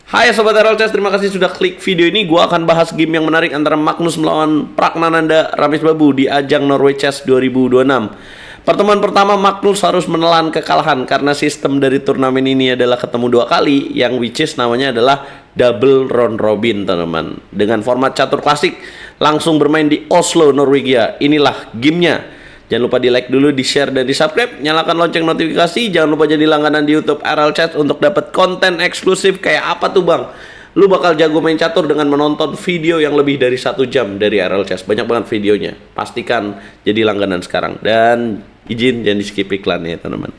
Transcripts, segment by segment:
Hai Sobat RLCS, terima kasih sudah klik video ini. Gua akan bahas game yang menarik antara Magnus melawan Pragnananda Ramesh Babu di ajang Norway Chess 2026. Pertemuan pertama, Magnus harus menelan kekalahan karena sistem dari turnamen ini adalah ketemu dua kali, yang which is namanya adalah double round robin, teman-teman. Dengan format catur klasik, langsung bermain di Oslo, Norwegia. Inilah gamenya. Jangan lupa di like dulu, di share dan di subscribe, nyalakan lonceng notifikasi. Jangan lupa jadi langganan di YouTube RLCS untuk dapat konten eksklusif. Kayak apa tuh bang? Lu bakal jago main catur dengan menonton video yang lebih dari 1 jam dari RLCS. Banyak banget videonya. Pastikan jadi langganan sekarang. Dan izin jangan di skip iklannya ya teman-teman.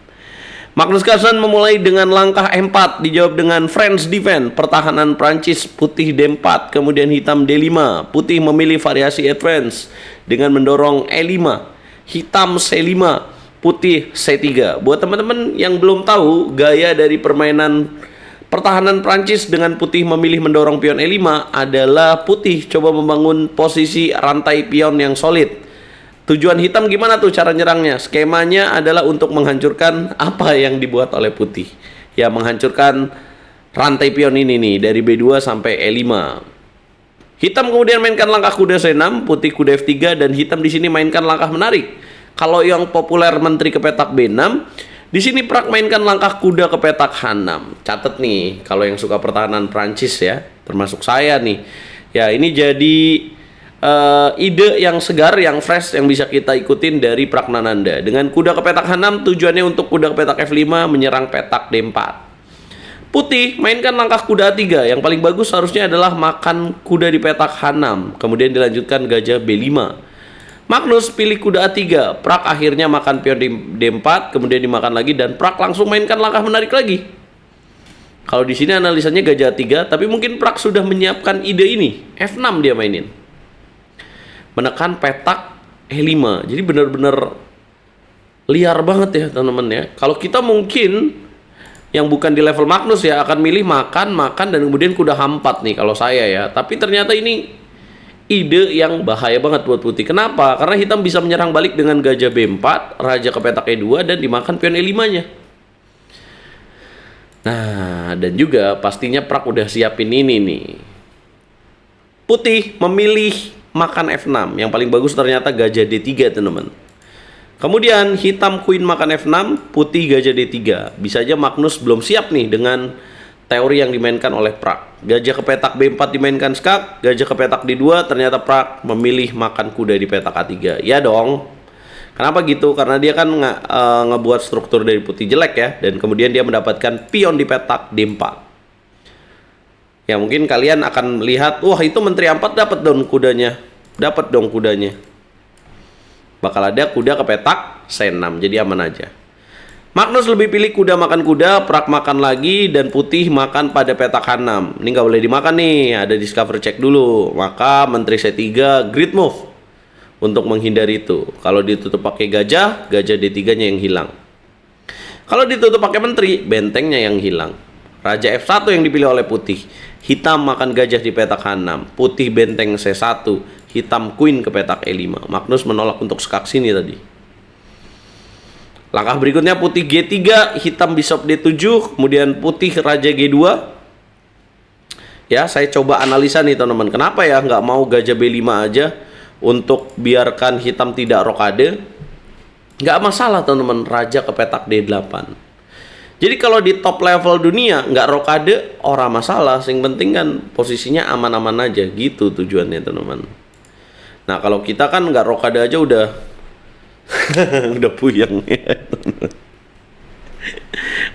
Magnus Carlsen memulai dengan langkah E4, dijawab dengan French defense, pertahanan Prancis, putih D4, kemudian hitam D5. Putih memilih variasi advance dengan mendorong E5. Hitam C5, putih C3. Buat teman-teman yang belum tahu, gaya dari permainan pertahanan Prancis dengan putih memilih mendorong pion E5 adalah putih coba membangun posisi rantai pion yang solid. Tujuan hitam gimana tuh cara nyerangnya? Skemanya adalah untuk menghancurkan apa yang dibuat oleh putih. Ya, menghancurkan rantai pion ini nih dari B2 sampai E5. Hitam kemudian mainkan langkah kuda C6, putih kuda F3, dan hitam di sini mainkan langkah menarik. Kalau yang populer menteri ke petak B6, di sini Prak mainkan langkah kuda ke petak H6. Catat nih, kalau yang suka pertahanan Prancis ya, termasuk saya nih. Ya, ini jadi ide yang segar, yang fresh, yang bisa kita ikutin dari Pragnananda. Dengan kuda ke petak H6, tujuannya untuk kuda ke petak F5 menyerang petak D4. Putih mainkan langkah kuda A3. Yang paling bagus harusnya adalah makan kuda di petak H6, kemudian dilanjutkan gajah B5. Magnus pilih kuda A3. Prak akhirnya makan pion di D4, kemudian dimakan lagi, dan Prak langsung mainkan langkah menarik lagi. Kalau di sini analisanya gajah A3, tapi mungkin Prak sudah menyiapkan ide ini. F6 dia mainin, menekan petak E5. Jadi benar-benar liar banget ya teman-teman ya. Kalau kita mungkin yang bukan di level Magnus ya akan milih makan, dan kemudian kuda H4 nih kalau saya ya. Tapi ternyata ini ide yang bahaya banget buat putih. Kenapa? Karena hitam bisa menyerang balik dengan gajah B4, raja ke petak E2, dan dimakan pion E5-nya. Nah, dan juga pastinya Prak udah siapin ini nih. Putih memilih makan F6. Yang paling bagus ternyata gajah D3, teman-teman. Kemudian hitam queen makan F6, putih gajah D3. Bisa aja Magnus belum siap nih dengan teori yang dimainkan oleh Prak. Gajah ke petak B4 dimainkan skak, gajah ke petak D2, ternyata Prak memilih makan kuda di petak A3. Ya dong. Kenapa gitu? Karena dia kan ngebuat struktur dari putih jelek ya, dan kemudian dia mendapatkan pion di petak D4. Ya mungkin kalian akan melihat, wah itu menteri A4 dapat dong kudanya. Dapat dong kudanya. Bakal ada kuda ke petak C6, jadi aman aja. Magnus lebih pilih kuda makan kuda, Prak makan lagi, dan putih makan pada petak H6. Ini nggak boleh dimakan nih, ada discover check dulu. Maka menteri C3 great move untuk menghindari itu. Kalau ditutup pakai gajah, gajah D3-nya yang hilang. Kalau ditutup pakai menteri, bentengnya yang hilang. Raja F1 yang dipilih oleh putih. Hitam makan gajah di petak H6, putih benteng C1, hitam queen ke petak E5. Magnus menolak untuk skak sini tadi. Langkah berikutnya putih G3, hitam bishop D7, kemudian putih raja G2. Ya, saya coba analisa nih teman-teman. Kenapa ya nggak mau gajah B5 aja untuk biarkan hitam tidak rokade? Nggak masalah teman-teman, raja ke petak D8. Jadi kalau di top level dunia nggak rokade, ora masalah. Yang penting kan posisinya aman-aman aja, gitu tujuannya teman-teman. Nah kalau kita kan nggak rokade aja udah udah puyeng ya.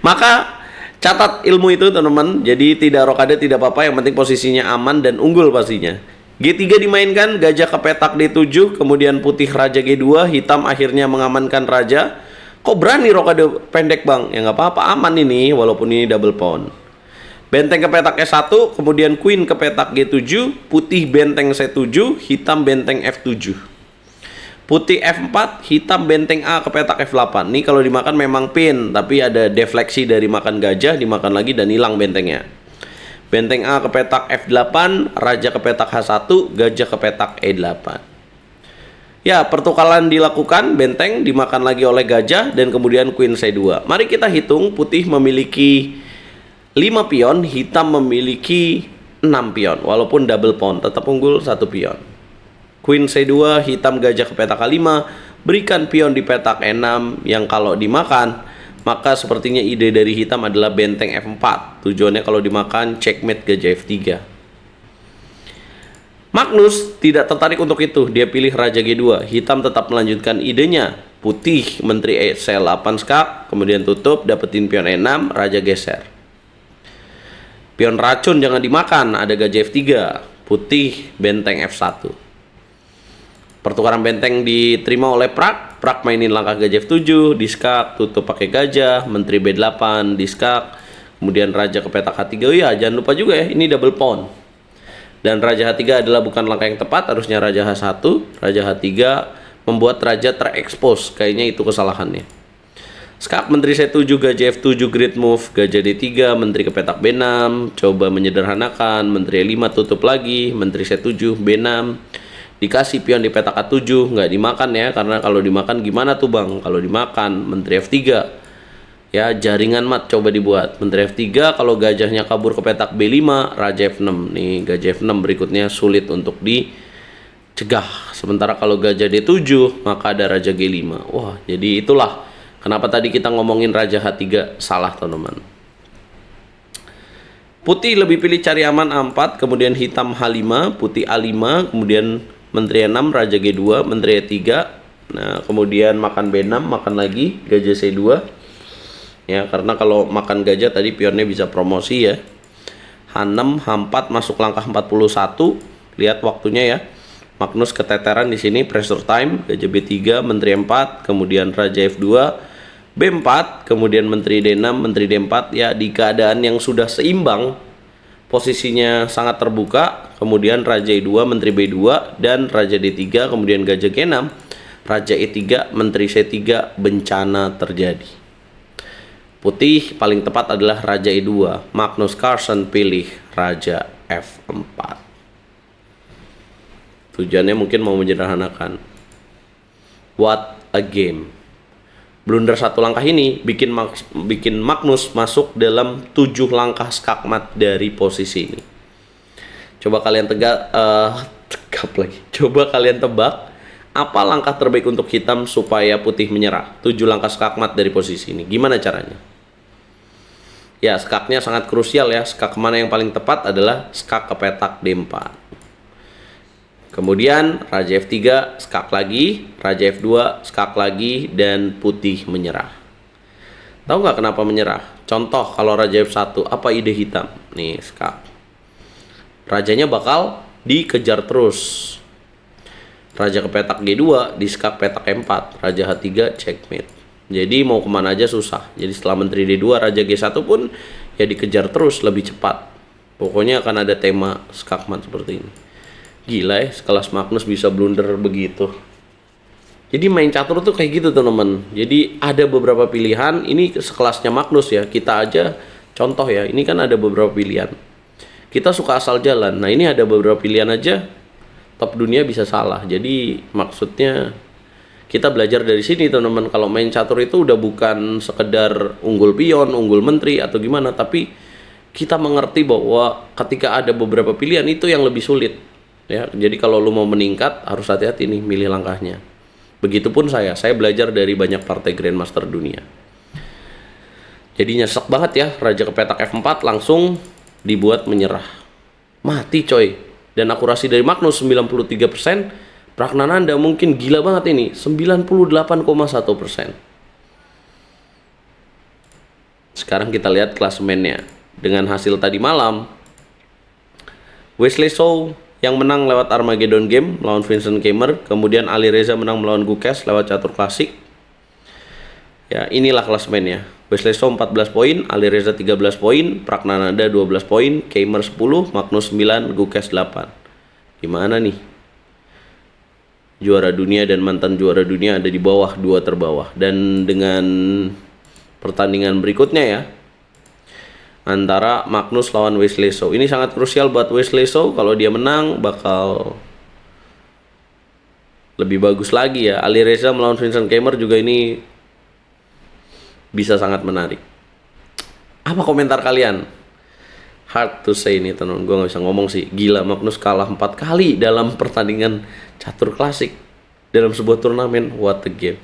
Maka catat ilmu itu teman-teman. Jadi tidak rokade tidak apa-apa, yang penting posisinya aman dan unggul pastinya. G3 dimainkan, gajah ke petak D7, kemudian putih raja G2, hitam akhirnya mengamankan raja. Kok berani rokade pendek bang? Ya nggak apa-apa, aman ini walaupun ini double pawn. Benteng ke petak E1, kemudian queen ke petak G7, putih benteng C7, hitam benteng F7. Putih F4, hitam benteng A ke petak F8. Ini kalau dimakan memang pin, tapi ada defleksi dari makan gajah, dimakan lagi dan hilang bentengnya. Benteng A ke petak F8, raja ke petak H1, gajah ke petak E8. Ya, pertukaran dilakukan, benteng dimakan lagi oleh gajah, dan kemudian queen C2. Mari kita hitung, putih memiliki 5 pion, hitam memiliki 6 pion. Walaupun double pawn, tetap unggul 1 pion. Queen C2, hitam gajah ke petak A5, berikan pion di petak E6 yang kalau dimakan, maka sepertinya ide dari hitam adalah benteng F4. Tujuannya kalau dimakan checkmate gajah F3. Magnus tidak tertarik untuk itu, dia pilih raja G2. Hitam tetap melanjutkan idenya. Putih menteri C8 skak, kemudian tutup, dapetin pion E6, raja geser. Pion racun jangan dimakan, ada gajah F3. Putih benteng F1. Pertukaran benteng diterima oleh Prak. Prak mainin langkah gajah F7, diskak, tutup pakai gajah, menteri B8, diskak, kemudian raja ke petak H3. Oh ya, jangan lupa juga ya, ini double pawn. Dan raja H3 adalah bukan langkah yang tepat, harusnya raja H1, raja H3 membuat raja terekspos, kayaknya itu kesalahannya. Skak menteri C7, gajah F7, great move, gajah D3, menteri ke petak B6, coba menyederhanakan, menteri E5 tutup lagi, menteri C7, B6, dikasih pion di petak A7, nggak dimakan ya, karena kalau dimakan gimana tuh bang? Kalau dimakan, menteri F3, ya jaringan mat coba dibuat, menteri F3, kalau gajahnya kabur ke petak B5, raja F6, nih gajah F6 berikutnya sulit untuk dicegah, sementara kalau gajah D7, maka ada raja G5, wah jadi itulah kenapa tadi kita ngomongin raja H3 salah teman-teman. Putih lebih pilih cari aman A4, kemudian hitam H5, putih A5, kemudian menteri E6, raja G2, menteri E3. Nah, kemudian makan B6, makan lagi gajah C2. Ya, karena kalau makan gajah tadi pionnya bisa promosi ya. H6, H4 masuk langkah 41. Lihat waktunya ya. Magnus keteteran di sini, pressure time, gajah B3, menteri E4, kemudian raja F2, B4, kemudian menteri D6, menteri D4. Ya, di keadaan yang sudah seimbang, posisinya sangat terbuka, kemudian raja E2, menteri B2, dan raja D3, kemudian gajah G6, raja E3, menteri C3, bencana terjadi. Putih paling tepat adalah raja E2. Magnus Carlsen pilih raja F4. Tujuannya mungkin mau menyederhanakan. What a game. Blunder satu langkah ini bikin Magnus masuk dalam 7 langkah skakmat dari posisi ini. Coba kalian Coba kalian tebak apa langkah terbaik untuk hitam supaya putih menyerah. 7 langkah skakmat dari posisi ini. Gimana caranya? Ya, skaknya sangat krusial ya. Skak mana yang paling tepat adalah skak ke petak D4. Kemudian raja F3, skak lagi, raja F2, skak lagi, dan putih menyerah. Tahu nggak kenapa menyerah? Contoh kalau raja F1, apa ide hitam? Nih, skak. Rajanya bakal dikejar terus. Raja ke petak G2, di skak petak E4, raja H3, checkmate. Jadi mau kemana aja susah. Jadi setelah menteri D2, raja G1 pun ya dikejar terus lebih cepat. Pokoknya akan ada tema skakmat seperti ini. Gila ya, sekelas Magnus bisa blunder begitu. Jadi main catur tuh kayak gitu teman-teman. Jadi ada beberapa pilihan, ini sekelasnya Magnus ya. Kita aja contoh ya, ini kan ada beberapa pilihan. Kita suka asal jalan. Nah ini ada beberapa pilihan aja, top dunia bisa salah. Jadi maksudnya kita belajar dari sini teman-teman. Kalau main catur itu udah bukan sekedar unggul pion, unggul menteri atau gimana. Tapi kita mengerti bahwa ketika ada beberapa pilihan itu yang lebih sulit. Ya, jadi kalau lu mau meningkat harus hati-hati nih milih langkahnya. Begitupun saya belajar dari banyak partai Grandmaster dunia. Jadi nyesek banget ya, raja ke petak F4 langsung dibuat menyerah. Mati coy. Dan akurasi dari Magnus 93%, Pragnananda mungkin gila banget ini, 98,1%. Sekarang kita lihat klasemennya. Dengan hasil tadi malam, Wesley So yang menang lewat Armageddon Game melawan Vincent Keimer, kemudian Ali Reza menang melawan Gukes lewat catur klasik. Ya, inilah klasemennya. Wesley So 14 poin, Ali Reza 13 poin, Pragnananda 12 poin, Keimer 10, Magnus 9, Gukes 8. Gimana nih? Juara dunia dan mantan juara dunia ada di bawah, 2 terbawah. Dan dengan pertandingan berikutnya ya, antara Magnus lawan Wesley So. Ini sangat krusial buat Wesley So. Kalau dia menang bakal lebih bagus lagi ya. Ali Reza melawan Vincent Keimer juga ini bisa sangat menarik. Apa komentar kalian? Hard to say nih teman, gue nggak bisa ngomong sih. Gila, Magnus kalah 4 kali dalam pertandingan catur klasik dalam sebuah turnamen. What a game.